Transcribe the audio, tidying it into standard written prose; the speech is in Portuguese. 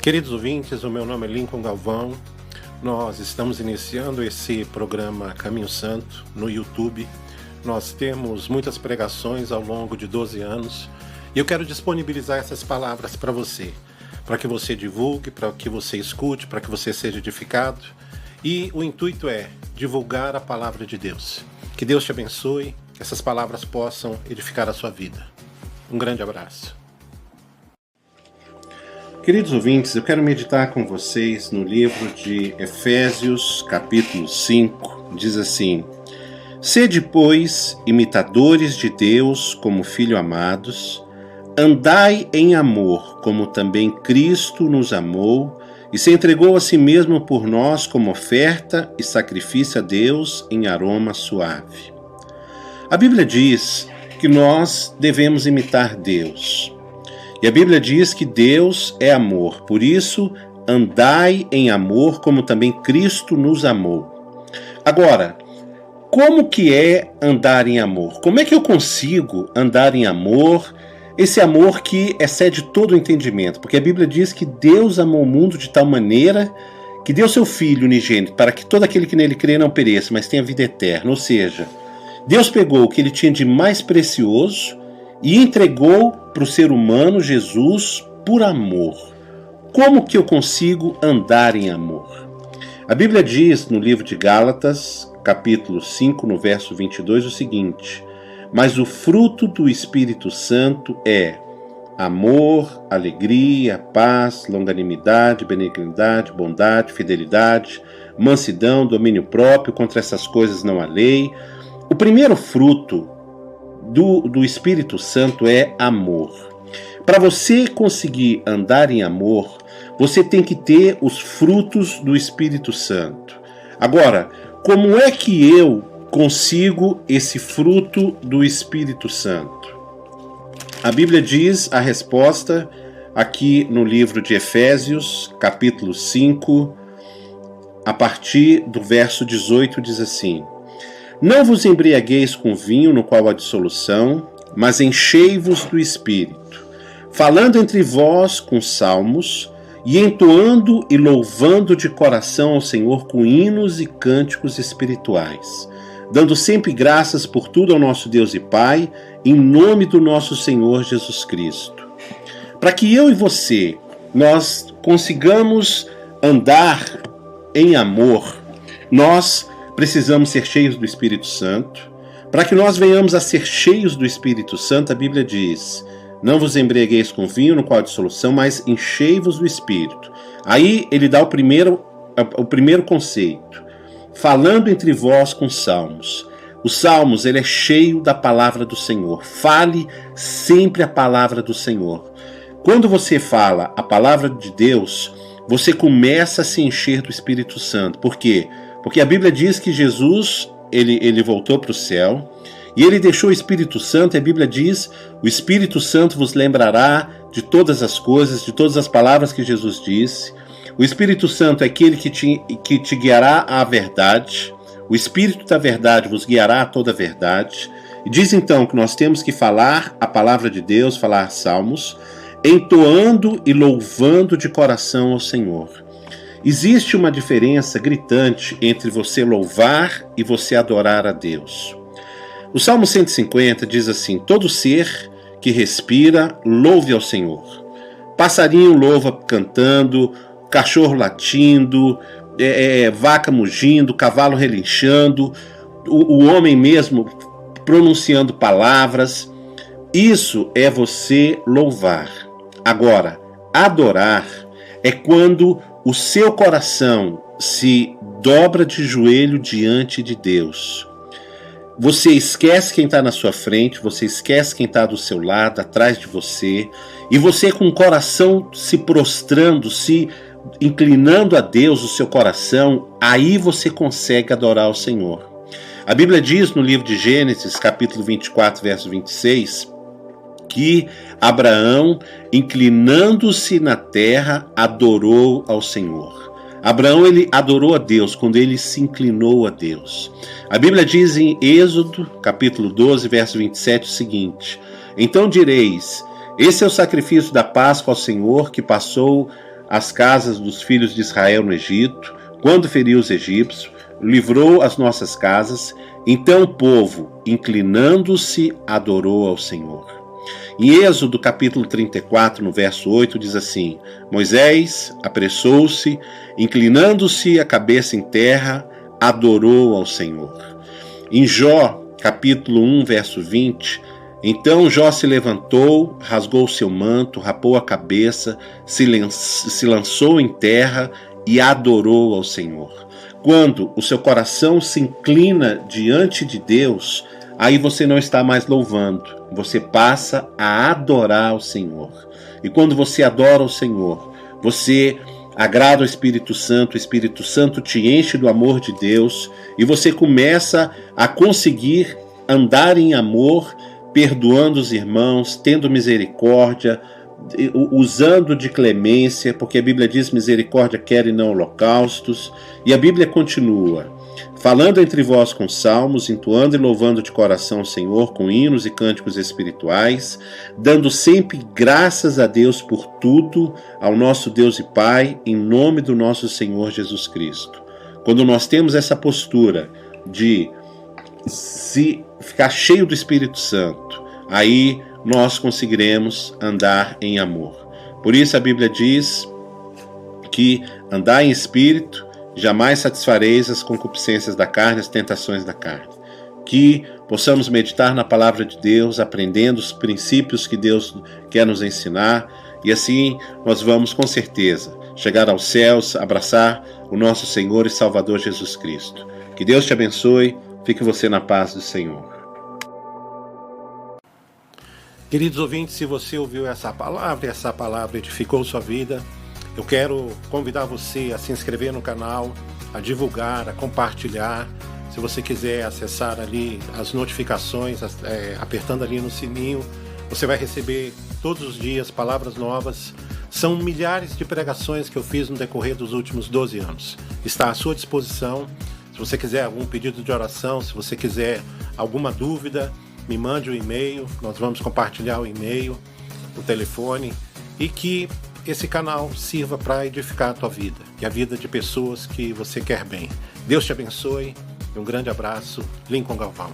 Queridos ouvintes, o meu nome é Lincoln Galvão. Nós estamos iniciando esse programa Caminho Santo no YouTube. Nós temos muitas pregações ao longo de 12 anos e eu quero disponibilizar essas palavras para você, para que você divulgue, para que você escute, para que você seja edificado. E o intuito é divulgar a palavra de Deus. Que Deus te abençoe, que essas palavras possam edificar a sua vida. Um grande abraço. Queridos ouvintes, eu quero meditar com vocês no livro de Efésios, capítulo 5, diz assim: Sede, pois, imitadores de Deus como filhos amados, andai em amor, como também Cristo nos amou e se entregou a si mesmo por nós como oferta e sacrifício a Deus em aroma suave. A Bíblia diz que nós devemos imitar Deus. E a Bíblia diz que Deus é amor, por isso andai em amor como também Cristo nos amou. Agora, como que é andar em amor? Como é que eu consigo andar em amor, esse amor que excede todo o entendimento? Porque a Bíblia diz que Deus amou o mundo de tal maneira que deu seu Filho unigênito para que todo aquele que nele crê não pereça, mas tenha vida eterna. Ou seja, Deus pegou o que ele tinha de mais precioso e entregou para o ser humano Jesus por amor. Como que eu consigo andar em amor? A Bíblia diz no livro de Gálatas, capítulo 5, no verso 22, o seguinte: Mas o fruto do Espírito Santo é amor, alegria, paz, longanimidade, benignidade, bondade, fidelidade, mansidão, domínio próprio. Contra essas coisas não há lei. O primeiro fruto do Espírito Santo é amor. Para você conseguir andar em amor, você tem que ter os frutos do Espírito Santo. Agora, como é que eu consigo esse fruto do Espírito Santo? A Bíblia diz a resposta aqui no livro de Efésios, capítulo 5, a partir do verso 18, diz assim: Não vos embriagueis com vinho, no qual há dissolução, mas enchei-vos do Espírito, falando entre vós com salmos, e entoando e louvando de coração ao Senhor com hinos e cânticos espirituais, dando sempre graças por tudo ao nosso Deus e Pai, em nome do nosso Senhor Jesus Cristo. Para que eu e você, nós consigamos andar em amor, nós precisamos ser cheios do Espírito Santo. Para que nós venhamos a ser cheios do Espírito Santo, a Bíblia diz: Não vos embriagueis com vinho, no qual há dissolução, mas enchei-vos do Espírito. Aí ele dá o primeiro conceito: falando entre vós com salmos. Os salmos, ele é cheio da palavra do Senhor. Fale sempre a palavra do Senhor. Quando você fala a palavra de Deus, você começa a se encher do Espírito Santo. Por quê? Porque a Bíblia diz que Jesus, ele voltou para o céu e ele deixou o Espírito Santo. E a Bíblia diz: o Espírito Santo vos lembrará de todas as coisas, de todas as palavras que Jesus disse. O Espírito Santo é aquele que te guiará à verdade. O Espírito da verdade vos guiará a toda a verdade. E diz então que nós temos que falar a palavra de Deus, falar salmos, entoando e louvando de coração ao Senhor. Existe uma diferença gritante entre você louvar e você adorar a Deus. O Salmo 150 diz assim: Todo ser que respira, louve ao Senhor. Passarinho louva cantando, cachorro latindo, vaca mugindo, cavalo relinchando, o homem mesmo pronunciando palavras. Isso é você louvar. Agora, adorar é quando o seu coração se dobra de joelho diante de Deus. Você esquece quem está na sua frente, você esquece quem está do seu lado, atrás de você, e você com o coração se prostrando, se inclinando a Deus o seu coração, aí você consegue adorar o Senhor. A Bíblia diz no livro de Gênesis, capítulo 24, verso 26, que Abraão, inclinando-se na terra, adorou ao Senhor. Abraão, ele adorou a Deus quando ele se inclinou a Deus. A Bíblia diz em Êxodo, capítulo 12, verso 27, o seguinte: Então direis, esse é o sacrifício da Páscoa ao Senhor, que passou as casas dos filhos de Israel no Egito, quando feriu os egípcios, livrou as nossas casas. Então o povo, inclinando-se, adorou ao Senhor. Em Êxodo capítulo 34, no verso 8, diz assim: Moisés apressou-se, inclinando-se a cabeça em terra, adorou ao Senhor. Em Jó capítulo 1, verso 20, então Jó se levantou, rasgou seu manto, rapou a cabeça, se lançou em terra e adorou ao Senhor. Quando o seu coração se inclina diante de Deus, aí você não está mais louvando, você passa a adorar o Senhor. E quando você adora o Senhor, você agrada o Espírito Santo te enche do amor de Deus e você começa a conseguir andar em amor, perdoando os irmãos, tendo misericórdia, usando de clemência, porque a Bíblia diz: misericórdia quer e não holocaustos. E a Bíblia continua: falando entre vós com salmos, entoando e louvando de coração o Senhor com hinos e cânticos espirituais, dando sempre graças a Deus por tudo, ao nosso Deus e Pai, em nome do nosso Senhor Jesus Cristo. Quando nós temos essa postura de se ficar cheio do Espírito Santo, aí nós conseguiremos andar em amor. Por isso a Bíblia diz que andar em espírito, jamais satisfareis as concupiscências da carne, as tentações da carne. Que possamos meditar na palavra de Deus, aprendendo os princípios que Deus quer nos ensinar, e assim nós vamos com certeza chegar aos céus, abraçar o nosso Senhor e Salvador Jesus Cristo. Que Deus te abençoe, fique você na paz do Senhor. Queridos ouvintes, se você ouviu essa palavra edificou sua vida, eu quero convidar você a se inscrever no canal, a divulgar, a compartilhar. Se você quiser acessar ali as notificações, apertando ali no sininho, você vai receber todos os dias palavras novas. São milhares de pregações que eu fiz no decorrer dos últimos 12 anos. Está à sua disposição. Se você quiser algum pedido de oração, se você quiser alguma dúvida, me mande um e-mail, nós vamos compartilhar o e-mail, o telefone, e que esse canal sirva para edificar a tua vida e a vida de pessoas que você quer bem. Deus te abençoe e um grande abraço, Lincoln Galvão.